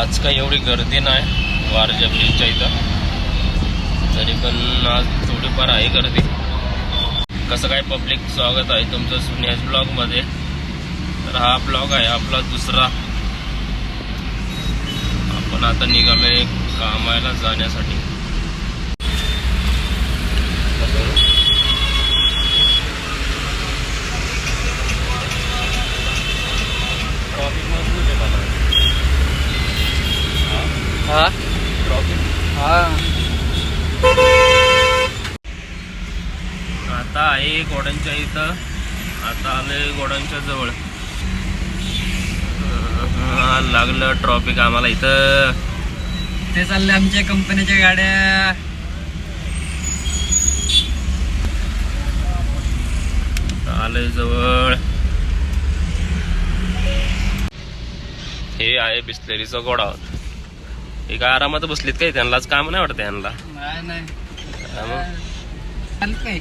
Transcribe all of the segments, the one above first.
आज काही एवढी गर्दी नाही वारजा ब्रिजच्या इथं, तरी पण आज थोडीफार आहे गर्दी. कसं काय पब्लिक, स्वागत आहे तुमचं सुन्यास ब्लॉगमध्ये. तर हा ब्लॉग आहे आपला दुसरा. आपण आता निघालोय कामाला जाण्यासाठी. ट्रॉफिक मजबूत आहे मला. हा ट्रॉफिक हा आता आहे घोड्यांच्या इथं. आता आलोय घोड्यांच्या जवळ. लागलं ट्रॉफिक आम्हाला इथं. ते चालले आमच्या कंपनीच्या गाड्या. आलोय जवळ. हे आहे बिस्लेरीचा घोडा. हे काय आरामात बसलीत काही, त्यांनाच काम नाही वाटत यांना. नाही मग काय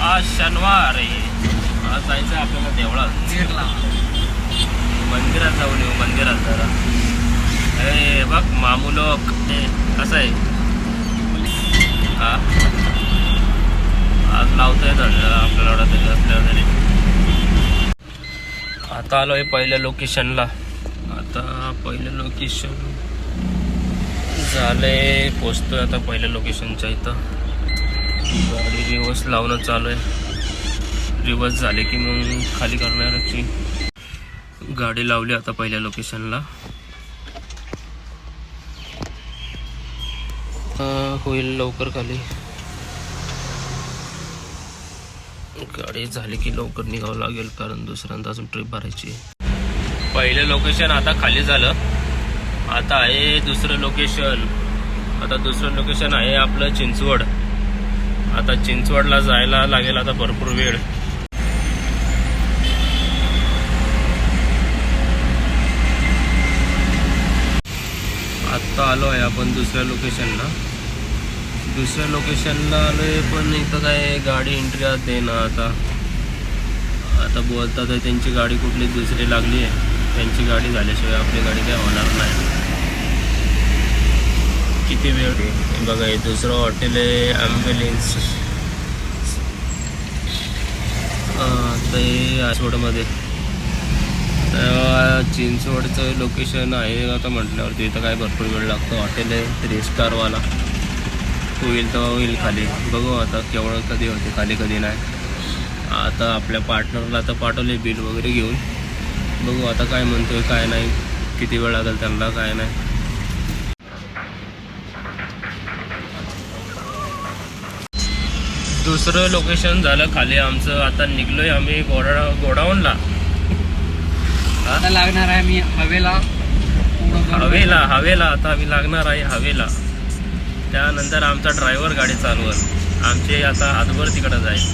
आज शनिवार आहे. आज जायचं आपल्याला देवळात. मंदिरात जाऊन येऊ. मंदिरात जरा हे बघ मामू लोक. कसं आहे हा, आज लावतोय आपल्याला एवढा तरी असल्यावर तरी. आता आलोय पहिल्या लोकेशनला. आता पहिलं लोकेशन झालंय. पोचतोय आता पहिल्या लोकेशनच्या इथं. गाडी रिवर्स लावणं चालू आहे. रिवर्स झाले की मग खाली करण्याची गाडी लावली आता पहिल्या लोकेशनला. होईल लवकर खाली. गाडी झाली की लवकर निघावं लागेल, कारण दुसऱ्यांदा अजून ट्रिप भरायची. पहिलं लोकेशन आता खाली झालं. आता आहे दुसरं लोकेशन. आता दुसरं लोकेशन आहे आपलं चिंचवड. आता चिंचवडला जायला लागेल आता भरपूर वेळ. आत्ता आलो आहे आपण दुसऱ्या लोकेशनला. दुसऱ्या लोकेशनला आलो आहे, पण इथं काय गाडी एंट्री दे ना. आता बोलतात आहे त्यांची गाडी कुठली दुसरी लागली आहे. त्यांची गाडी झाल्याशिवाय आपली गाडी काय होणार नाही. किती वेळ बघा. हे दुसरं हॉटेल आहे ॲम्ब्युलन्स. ते आसवडमध्ये. चिंचवडचं लोकेशन आहे आता म्हटल्यावरती इथं काय भरपूर वेळ लागतो. हॉटेल आहे 3 स्टारवाला. होईल तेव्हा होईल खाली. बघू आता केवढं कधी होते खाली कधी नाही. आता आपल्या पार्टनरला आता पाठवले बिल वगैरे घेऊन. बघू आता काय म्हणतोय काय नाही, किती वेळ लागेल त्यांना काय नाही. दुसरं लोकेशन झालं खाली आमचं. आता निघलोय आम्ही गोडाऊनला. आता लागणार आहे मी हवेला. हवेला आता आम्ही लागणार आहे हवेला. त्यानंतर आमचा ड्रायव्हर गाडी चालवल. आमचे आता हातभर तिकडं जाईल.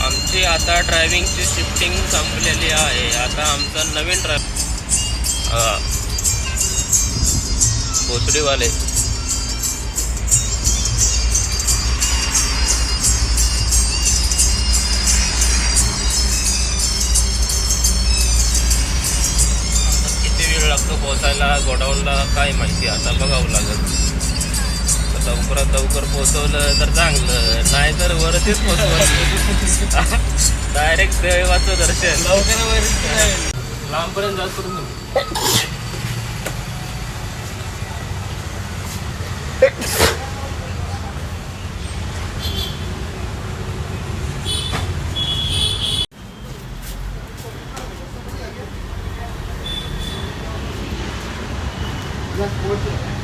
आमची आता ड्रायव्हिंगची शिफ्टिंग संपलेली आहे. आता आमचा नवीन भोसडीवाले. लागतो पोहोचायला गोडाऊनला काय माहिती. आता बघावं लागेल. लवकरात लवकर पोहोचवलं तर चांगलं, नाही तर वरतीच पोहोचवलं. डायरेक्ट देवाचं दर्शन. लवकर लांबपर्यंत जात करून Let's